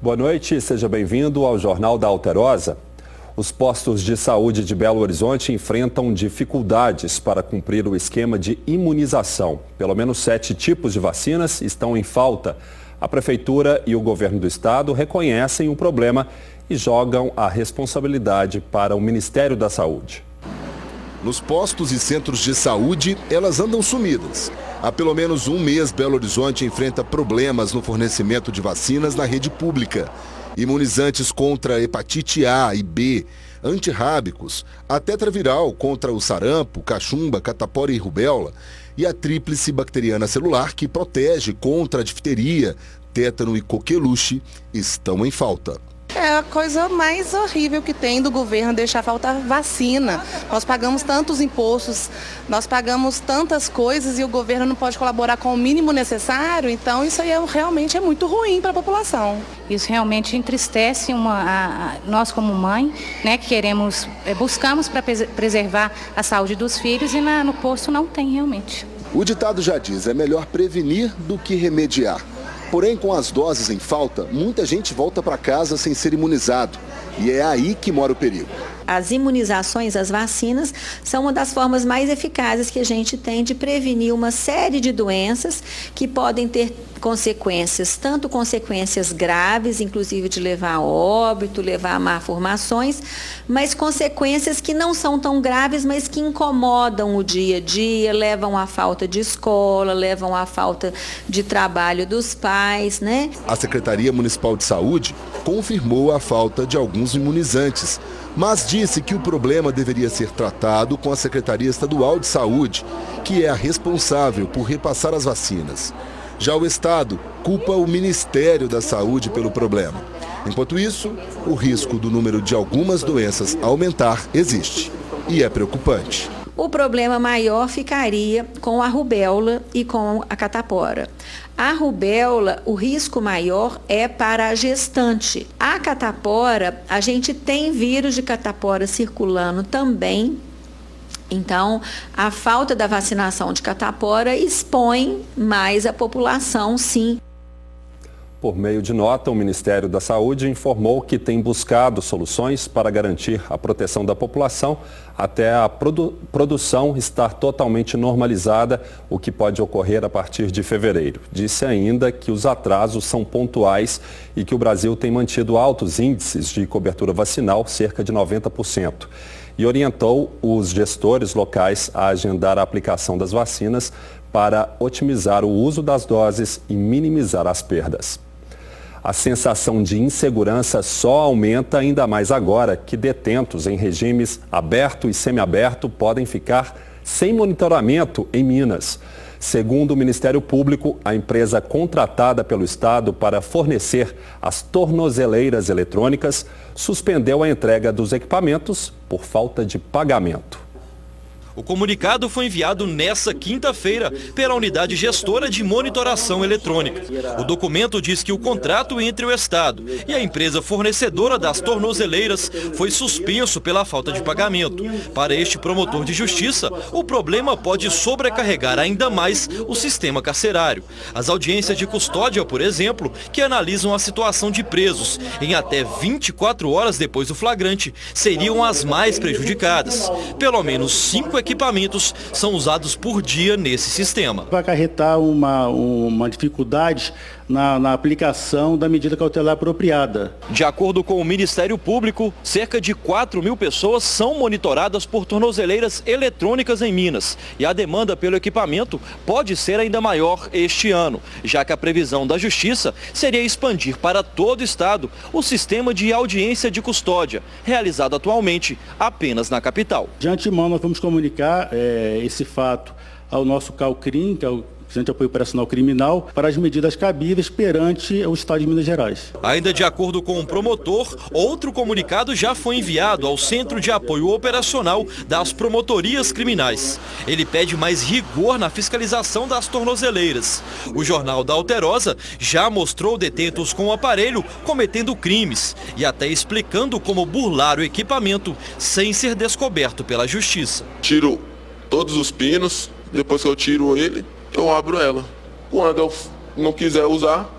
Boa noite, seja bem-vindo ao Jornal da Alterosa. Os postos de saúde de Belo Horizonte enfrentam dificuldades para cumprir o esquema de imunização. Pelo menos 7 tipos de vacinas estão em falta. A Prefeitura e o Governo do Estado reconhecem o problema e jogam a responsabilidade para o Ministério da Saúde. Nos postos e centros de saúde, elas andam sumidas. Há pelo menos um mês, Belo Horizonte enfrenta problemas no fornecimento de vacinas na rede pública. Imunizantes contra hepatite A e B, antirrábicos, a tetraviral contra o sarampo, cachumba, catapora e rubéola e a tríplice bacteriana celular que protege contra a difteria, tétano e coqueluche estão em falta. É a coisa mais horrível que tem do governo deixar faltar vacina. Nós pagamos tantos impostos, nós pagamos tantas coisas e o governo não pode colaborar com o mínimo necessário, então isso aí realmente é muito ruim para a população. Isso realmente entristece nós como mãe, né, que buscamos para preservar a saúde dos filhos e no posto não tem realmente. O ditado já diz, é melhor prevenir do que remediar. Porém, com as doses em falta, muita gente volta para casa sem ser imunizado. E é aí que mora o perigo. As imunizações, as vacinas, são uma das formas mais eficazes que a gente tem de prevenir uma série de doenças que podem ter consequências, tanto consequências graves, inclusive de levar a óbito, levar a malformações, mas consequências que não são tão graves, mas que incomodam o dia a dia, levam à falta de escola, levam à falta de trabalho dos pais, né? A Secretaria Municipal de Saúde confirmou a falta de alguns imunizantes, mas disse que o problema deveria ser tratado com a Secretaria Estadual de Saúde, que é a responsável por repassar as vacinas. Já o Estado culpa o Ministério da Saúde pelo problema. Enquanto isso, o risco do número de algumas doenças aumentar existe e é preocupante. O problema maior ficaria com a rubéola e com a catapora. A rubéola, o risco maior é para a gestante. A catapora, a gente tem vírus de catapora circulando também. Então, a falta da vacinação de catapora expõe mais a população, sim. Por meio de nota, o Ministério da Saúde informou que tem buscado soluções para garantir a proteção da população até a produção estar totalmente normalizada, o que pode ocorrer a partir de fevereiro. Disse ainda que os atrasos são pontuais e que o Brasil tem mantido altos índices de cobertura vacinal, cerca de 90%. E orientou os gestores locais a agendar a aplicação das vacinas para otimizar o uso das doses e minimizar as perdas. A sensação de insegurança só aumenta ainda mais agora que detentos em regimes aberto e semiaberto podem ficar sem monitoramento em Minas. Segundo o Ministério Público, a empresa contratada pelo Estado para fornecer as tornozeleiras eletrônicas suspendeu a entrega dos equipamentos por falta de pagamento. O comunicado foi enviado nesta quinta-feira pela unidade gestora de monitoração eletrônica. O documento diz que o contrato entre o Estado e a empresa fornecedora das tornozeleiras foi suspenso pela falta de pagamento. Para este promotor de justiça, o problema pode sobrecarregar ainda mais o sistema carcerário. As audiências de custódia, por exemplo, que analisam a situação de presos em até 24 horas depois do flagrante, seriam as mais prejudicadas. Pelo menos 5 equipamentos são usados por dia nesse sistema. Vai acarretar uma dificuldade na aplicação da medida cautelar apropriada. De acordo com o Ministério Público, cerca de 4.000 pessoas são monitoradas por tornozeleiras eletrônicas em Minas. E a demanda pelo equipamento pode ser ainda maior este ano, já que a previsão da Justiça seria expandir para todo o estado o sistema de audiência de custódia, realizado atualmente apenas na capital. De antemão, nós vamos comunicar esse fato ao nosso CALCRIM, que é o Centro de Apoio Operacional Criminal, para as medidas cabíveis perante o Estado de Minas Gerais. Ainda de acordo com o promotor, outro comunicado já foi enviado ao Centro de Apoio Operacional das Promotorias Criminais. Ele pede mais rigor na fiscalização das tornozeleiras. O Jornal da Alterosa já mostrou detentos com o aparelho cometendo crimes e até explicando como burlar o equipamento sem ser descoberto pela Justiça. Tiro todos os pinos, depois que eu tiro ele, eu abro ela. Quando eu não quiser usar,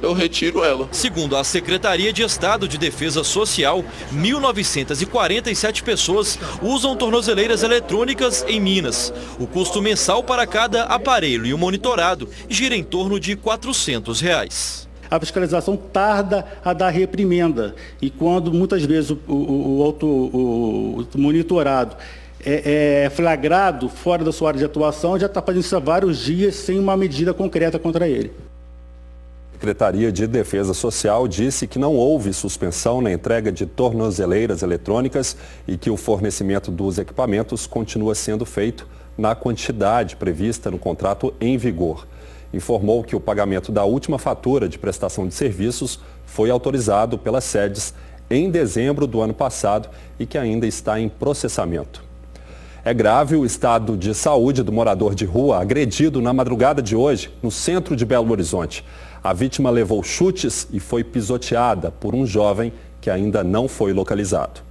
eu retiro ela. Segundo a Secretaria de Estado de Defesa Social, 1.947 pessoas usam tornozeleiras eletrônicas em Minas. O custo mensal para cada aparelho e o monitorado gira em torno de R$ 400. A fiscalização tarda a dar reprimenda e quando muitas vezes o monitorado é flagrado fora da sua área de atuação, já está fazendo isso há vários dias sem uma medida concreta contra ele. A Secretaria de Defesa Social disse que não houve suspensão na entrega de tornozeleiras eletrônicas e que o fornecimento dos equipamentos continua sendo feito na quantidade prevista no contrato em vigor. Informou que o pagamento da última fatura de prestação de serviços foi autorizado pelas sedes em dezembro do ano passado e que ainda está em processamento. É grave o estado de saúde do morador de rua agredido na madrugada de hoje no centro de Belo Horizonte. A vítima levou chutes e foi pisoteada por um jovem que ainda não foi localizado.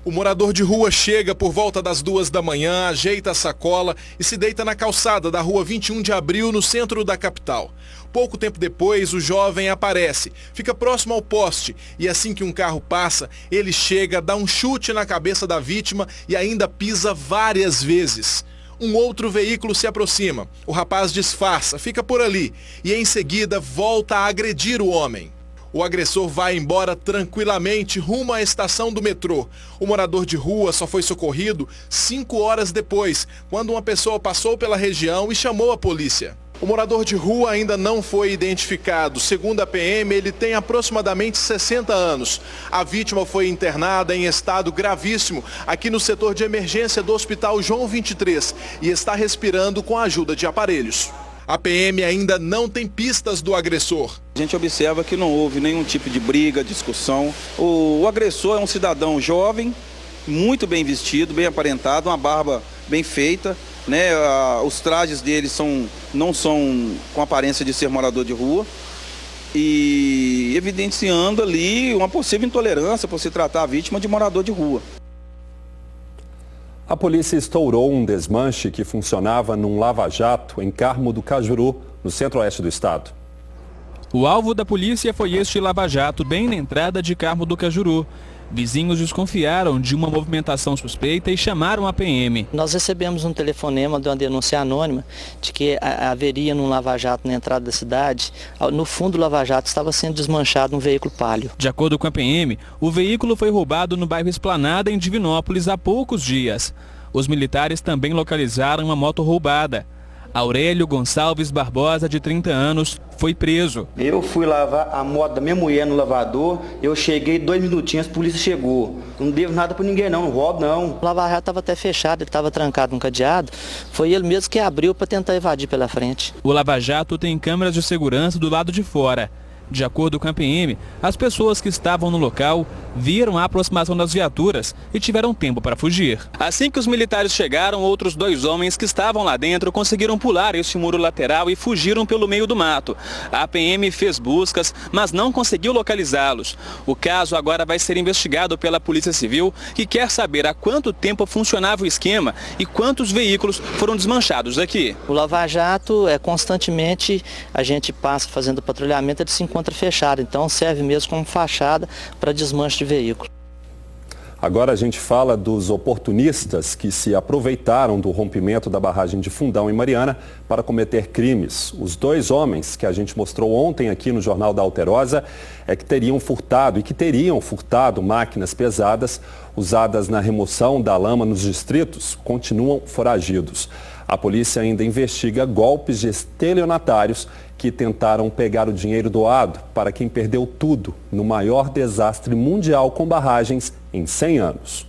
O morador de rua chega por volta das 2 da manhã, ajeita a sacola e se deita na calçada da rua 21 de abril, no centro da capital. Pouco tempo depois, o jovem aparece, fica próximo ao poste e assim que um carro passa, ele chega, dá um chute na cabeça da vítima e ainda pisa várias vezes. Um outro veículo se aproxima, o rapaz disfarça, fica por ali e em seguida volta a agredir o homem. O agressor vai embora tranquilamente rumo à estação do metrô. O morador de rua só foi socorrido 5 horas depois, quando uma pessoa passou pela região e chamou a polícia. O morador de rua ainda não foi identificado. Segundo a PM, ele tem aproximadamente 60 anos. A vítima foi internada em estado gravíssimo aqui no setor de emergência do Hospital João 23 e está respirando com a ajuda de aparelhos. A PM ainda não tem pistas do agressor. A gente observa que não houve nenhum tipo de briga, discussão. O agressor é um cidadão jovem, muito bem vestido, bem aparentado, uma barba bem feita, né? Os trajes dele não são com aparência de ser morador de rua e evidenciando ali uma possível intolerância por se tratar a vítima de morador de rua. A polícia estourou um desmanche que funcionava num lava-jato em Carmo do Cajuru, no centro-oeste do estado. O alvo da polícia foi este lava-jato bem na entrada de Carmo do Cajuru. Vizinhos desconfiaram de uma movimentação suspeita e chamaram a PM. Nós recebemos um telefonema de uma denúncia anônima de que haveria num lava-jato na entrada da cidade. No fundo do lava-jato estava sendo desmanchado um veículo Palio. De acordo com a PM, o veículo foi roubado no bairro Esplanada, em Divinópolis, há poucos dias. Os militares também localizaram uma moto roubada. Aurélio Gonçalves Barbosa, de 30 anos, foi preso. Eu fui lavar a moto da minha mulher no lavador, eu cheguei 2 minutinhos, a polícia chegou. Não devo nada para ninguém não roubo não. O lava-jato estava até fechado, ele estava trancado no cadeado. Foi ele mesmo que abriu para tentar evadir pela frente. O lava-jato tem câmeras de segurança do lado de fora. De acordo com a PM, as pessoas que estavam no local viram a aproximação das viaturas e tiveram tempo para fugir. Assim que os militares chegaram, outros 2 homens que estavam lá dentro conseguiram pular este muro lateral e fugiram pelo meio do mato. A PM fez buscas, mas não conseguiu localizá-los. O caso agora vai ser investigado pela Polícia Civil, que quer saber há quanto tempo funcionava o esquema e quantos veículos foram desmanchados aqui. O lava-jato constantemente a gente passa fazendo patrulhamento, ele se encontra fechado, então serve mesmo como fachada para desmanche de veículo. Agora a gente fala dos oportunistas que se aproveitaram do rompimento da barragem de Fundão em Mariana para cometer crimes. Os 2 homens que a gente mostrou ontem aqui no Jornal da Alterosa que teriam furtado máquinas pesadas usadas na remoção da lama nos distritos, continuam foragidos. A polícia ainda investiga golpes de estelionatários que tentaram pegar o dinheiro doado para quem perdeu tudo no maior desastre mundial com barragens em 100 anos.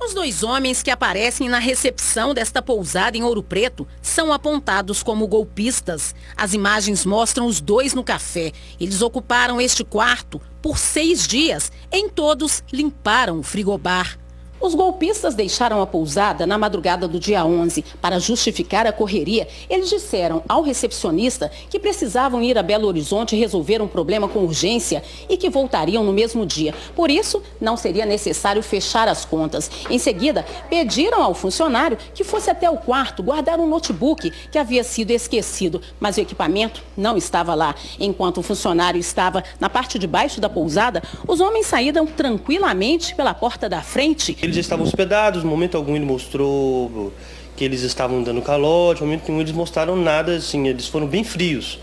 Os 2 homens que aparecem na recepção desta pousada em Ouro Preto são apontados como golpistas. As imagens mostram os 2 no café. Eles ocuparam este quarto por 6 dias. Em todos, limparam o frigobar. Os golpistas deixaram a pousada na madrugada do dia 11. Para justificar a correria, eles disseram ao recepcionista que precisavam ir a Belo Horizonte resolver um problema com urgência e que voltariam no mesmo dia. Por isso, não seria necessário fechar as contas. Em seguida, pediram ao funcionário que fosse até o quarto guardar um notebook que havia sido esquecido, mas o equipamento não estava lá. Enquanto o funcionário estava na parte de baixo da pousada, os homens saíram tranquilamente pela porta da frente. Eles estavam hospedados, no momento algum ele mostrou que eles estavam dando calote, no momento nenhum eles mostraram nada, assim, eles foram bem frios.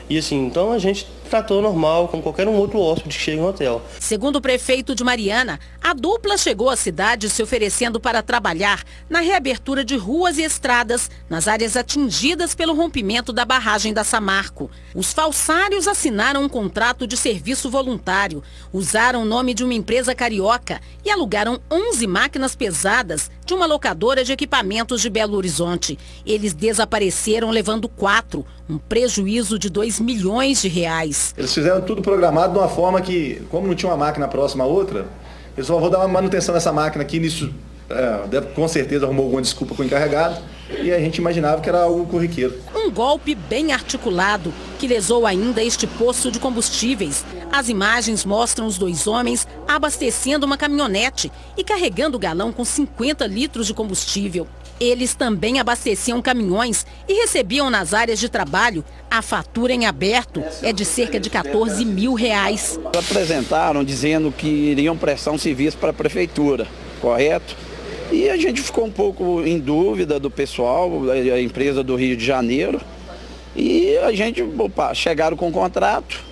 E assim, então a gente tratou normal, como qualquer um outro hóspede que chega no hotel. Segundo o prefeito de Mariana, a dupla chegou à cidade se oferecendo para trabalhar na reabertura de ruas e estradas nas áreas atingidas pelo rompimento da barragem da Samarco. Os falsários assinaram um contrato de serviço voluntário, usaram o nome de uma empresa carioca e alugaram 11 máquinas pesadas de uma locadora de equipamentos de Belo Horizonte. Eles desapareceram levando 4, um prejuízo de R$2 milhões. Eles fizeram tudo programado de uma forma que, como não tinha uma máquina próxima à outra, eles só vão dar uma manutenção nessa máquina aqui, nisso, com certeza arrumou alguma desculpa com o encarregado, e a gente imaginava que era algo corriqueiro. Um golpe bem articulado que lesou ainda este posto de combustíveis. As imagens mostram os 2 homens abastecendo uma caminhonete e carregando o galão com 50 litros de combustível. Eles também abasteciam caminhões e recebiam nas áreas de trabalho. A fatura em aberto é de cerca de R$14 mil. Apresentaram dizendo que iriam prestar um serviço para a prefeitura, correto? E a gente ficou um pouco em dúvida do pessoal, a empresa do Rio de Janeiro. E a gente, chegaram com o contrato,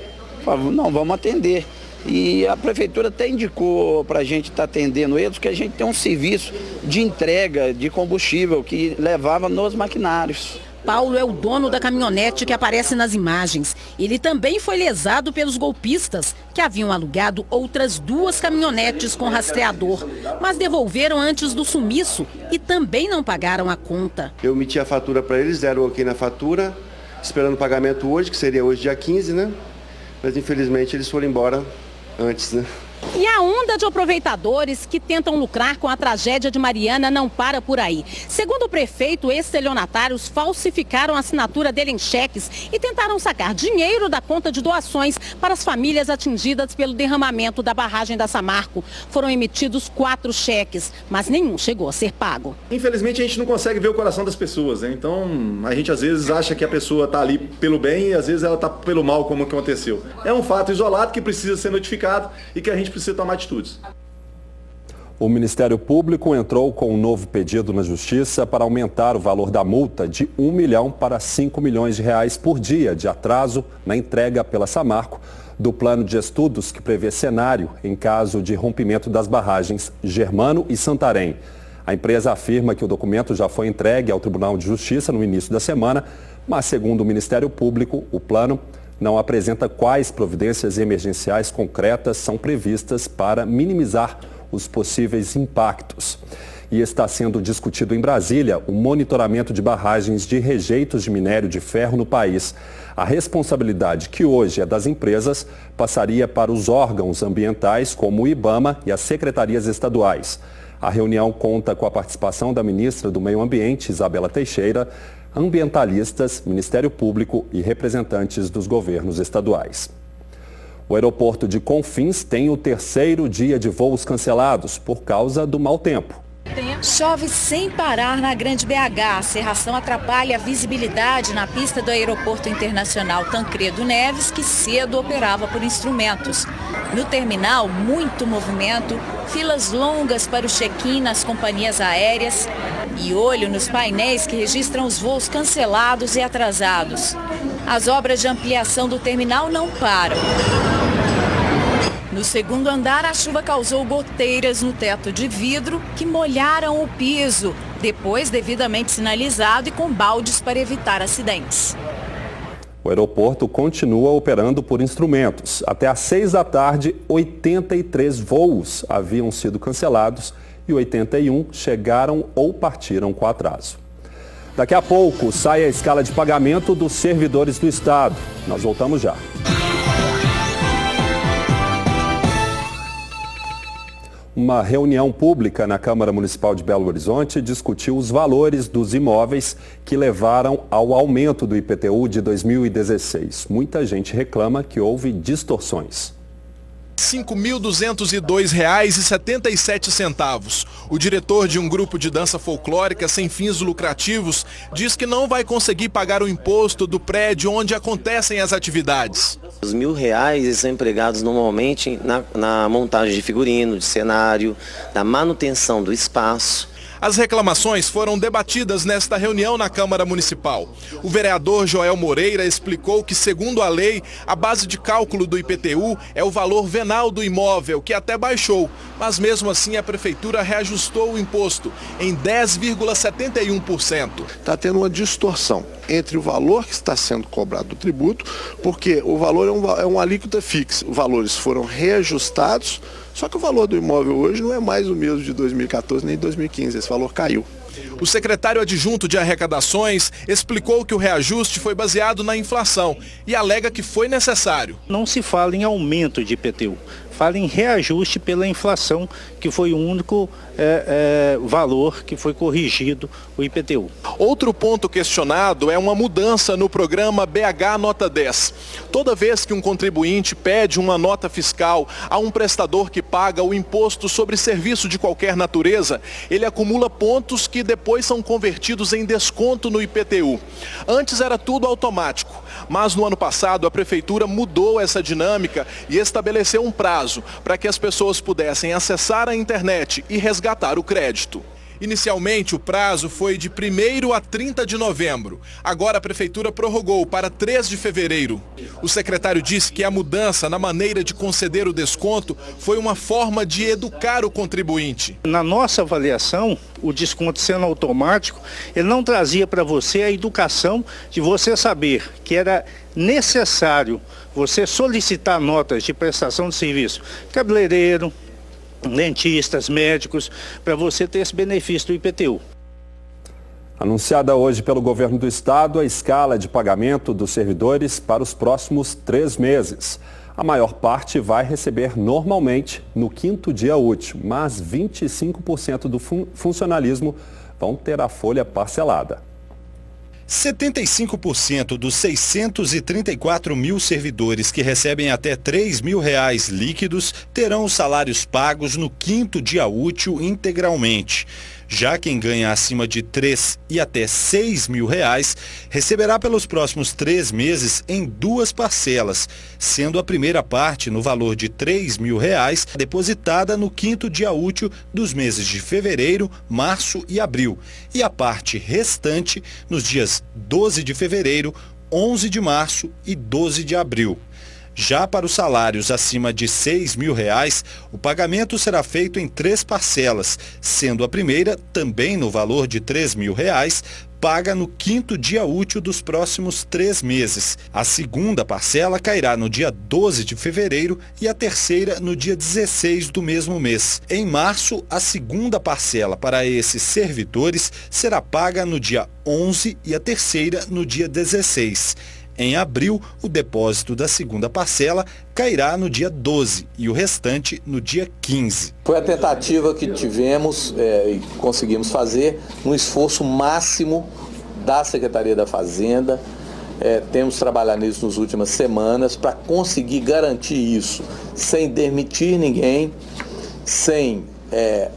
falaram, não, vamos atender. E a prefeitura até indicou para a gente estar atendendo eles, que a gente tem um serviço de entrega de combustível que levava nos maquinários. Paulo é o dono da caminhonete que aparece nas imagens. Ele também foi lesado pelos golpistas, que haviam alugado outras 2 caminhonetes com rastreador, mas devolveram antes do sumiço e também não pagaram a conta. Eu emiti a fatura para eles, deram ok na fatura, esperando o pagamento hoje, que seria hoje dia 15, né? Mas infelizmente eles foram embora antes, né? E a onda de aproveitadores que tentam lucrar com a tragédia de Mariana não para por aí. Segundo o prefeito, estelionatários falsificaram a assinatura dele em cheques e tentaram sacar dinheiro da conta de doações para as famílias atingidas pelo derramamento da barragem da Samarco. Foram emitidos 4 cheques, mas nenhum chegou a ser pago. Infelizmente a gente não consegue ver o coração das pessoas, né? Então a gente às vezes acha que a pessoa está ali pelo bem e às vezes ela está pelo mal, como aconteceu. É um fato isolado que precisa ser notificado e que a gente precisa tomar atitudes. O Ministério Público entrou com um novo pedido na Justiça para aumentar o valor da multa de R$1 milhão para R$5 milhões por dia de atraso na entrega pela Samarco do plano de estudos que prevê cenário em caso de rompimento das barragens Germano e Santarém. A empresa afirma que o documento já foi entregue ao Tribunal de Justiça no início da semana, mas segundo o Ministério Público, o plano não apresenta quais providências emergenciais concretas são previstas para minimizar os possíveis impactos. E está sendo discutido em Brasília o monitoramento de barragens de rejeitos de minério de ferro no país. A responsabilidade, que hoje é das empresas, passaria para os órgãos ambientais como o IBAMA e as secretarias estaduais. A reunião conta com a participação da ministra do Meio Ambiente, Isabela Teixeira, ambientalistas, Ministério Público e representantes dos governos estaduais. O aeroporto de Confins tem o 3º dia de voos cancelados por causa do mau tempo. Chove sem parar na Grande BH. A cerração atrapalha a visibilidade na pista do Aeroporto Internacional Tancredo Neves, que cedo operava por instrumentos. No terminal, muito movimento, filas longas para o check-in nas companhias aéreas e olho nos painéis que registram os voos cancelados e atrasados. As obras de ampliação do terminal não param. No 2º andar, a chuva causou goteiras no teto de vidro que molharam o piso, depois devidamente sinalizado e com baldes para evitar acidentes. O aeroporto continua operando por instrumentos. Até às 6 da tarde, 83 voos haviam sido cancelados e 81 chegaram ou partiram com atraso. Daqui a pouco sai a escala de pagamento dos servidores do Estado. Nós voltamos já. Uma reunião pública na Câmara Municipal de Belo Horizonte discutiu os valores dos imóveis que levaram ao aumento do IPTU de 2016. Muita gente reclama que houve distorções. R$ 5.202,77. O diretor de um grupo de dança folclórica sem fins lucrativos diz que não vai conseguir pagar o imposto do prédio onde acontecem as atividades. Os R$1.000 são empregados normalmente na montagem de figurino, de cenário, da manutenção do espaço. As reclamações foram debatidas nesta reunião na Câmara Municipal. O vereador Joel Moreira explicou que, segundo a lei, a base de cálculo do IPTU é o valor venal do imóvel, que até baixou, mas mesmo assim a Prefeitura reajustou o imposto em 10,71%. Está tendo uma distorção entre o valor que está sendo cobrado do tributo, porque o valor é uma alíquota fixa. Os valores foram reajustados, só que o valor do imóvel hoje não é mais o mesmo de 2014 nem de 2015, esse valor caiu. O secretário adjunto de arrecadações explicou que o reajuste foi baseado na inflação e alega que foi necessário. Não se fala em aumento de IPTU, fala em reajuste pela inflação, que foi o único valor que foi corrigido o IPTU. Outro ponto questionado é uma mudança no programa BH Nota 10. Toda vez que um contribuinte pede uma nota fiscal a um prestador que paga o imposto sobre serviço de qualquer natureza, ele acumula pontos que depois são convertidos em desconto no IPTU. Antes era tudo automático, mas no ano passado a Prefeitura mudou essa dinâmica e estabeleceu um prazo para que as pessoas pudessem acessar a internet e resgatar o crédito. Inicialmente, o prazo foi de 1º a 30 de novembro. Agora a Prefeitura prorrogou para 3 de fevereiro. O secretário disse que a mudança na maneira de conceder o desconto foi uma forma de educar o contribuinte. Na nossa avaliação, o desconto sendo automático, ele não trazia para você a educação de você saber que era necessário você solicitar notas de prestação de serviço, cabeleireiro, dentistas, médicos, para você ter esse benefício do IPTU. Anunciada hoje pelo governo do estado a escala de pagamento dos servidores para os próximos 3 meses. A maior parte vai receber normalmente no 5º dia útil, mas 25% do funcionalismo vão ter a folha parcelada. 75% dos 634 mil servidores que recebem até R$ 3.000 líquidos terão os salários pagos no 5º dia útil integralmente. Já quem ganha acima de R$ 3 e até R$ 6.000 receberá pelos próximos 3 meses em 2 parcelas, sendo a primeira parte no valor de R$ 3.000 depositada no 5º dia útil dos meses de fevereiro, março e abril, e a parte restante nos dias 12 de fevereiro, 11 de março e 12 de abril. Já para os salários acima de R$ 6.000, o pagamento será feito em 3 parcelas, sendo a primeira, também no valor de R$ 3.000, paga no 5º dia útil dos próximos 3 meses. A segunda parcela cairá no dia 12 de fevereiro e a terceira no dia 16 do mesmo mês. Em março, a segunda parcela para esses servidores será paga no dia 11 e a terceira no dia 16. Em abril, o depósito da segunda parcela cairá no dia 12 e o restante no dia 15. Foi a tentativa que tivemos e conseguimos fazer um esforço máximo da Secretaria da Fazenda. Temos trabalhado nisso nas últimas semanas para conseguir garantir isso sem demitir ninguém, sem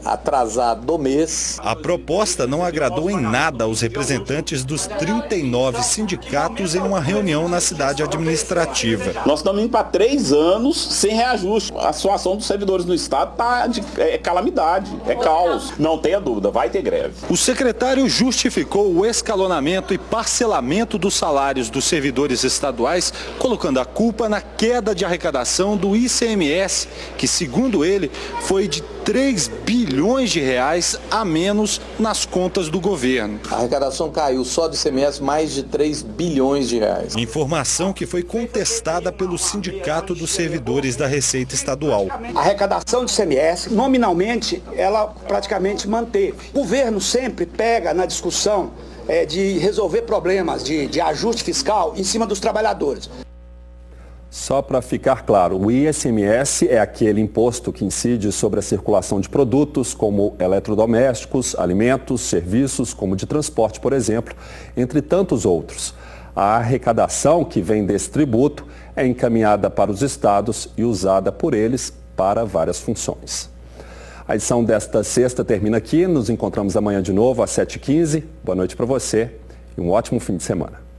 atrasar do mês. A proposta não agradou em nada aos representantes dos 39 sindicatos em uma reunião na cidade administrativa. Nós estamos indo para 3 anos sem reajuste. A situação dos servidores do estado está de calamidade, é caos. Não tenha dúvida, vai ter greve. O secretário justificou o escalonamento e parcelamento dos salários dos servidores estaduais, colocando a culpa na queda de arrecadação do ICMS, que, segundo ele, foi de 3 bilhões de reais a menos nas contas do governo. A arrecadação caiu só do ICMS mais de 3 bilhões de reais. Informação que foi contestada pelo Sindicato dos Servidores da Receita Estadual. A arrecadação do ICMS, nominalmente, ela praticamente manteve. O governo sempre pega na discussão de resolver problemas de ajuste fiscal em cima dos trabalhadores. Só para ficar claro, o ICMS é aquele imposto que incide sobre a circulação de produtos como eletrodomésticos, alimentos, serviços, como de transporte, por exemplo, entre tantos outros. A arrecadação que vem desse tributo é encaminhada para os estados e usada por eles para várias funções. A edição desta sexta termina aqui. Nos encontramos amanhã de novo às 7h15. Boa noite para você e um ótimo fim de semana.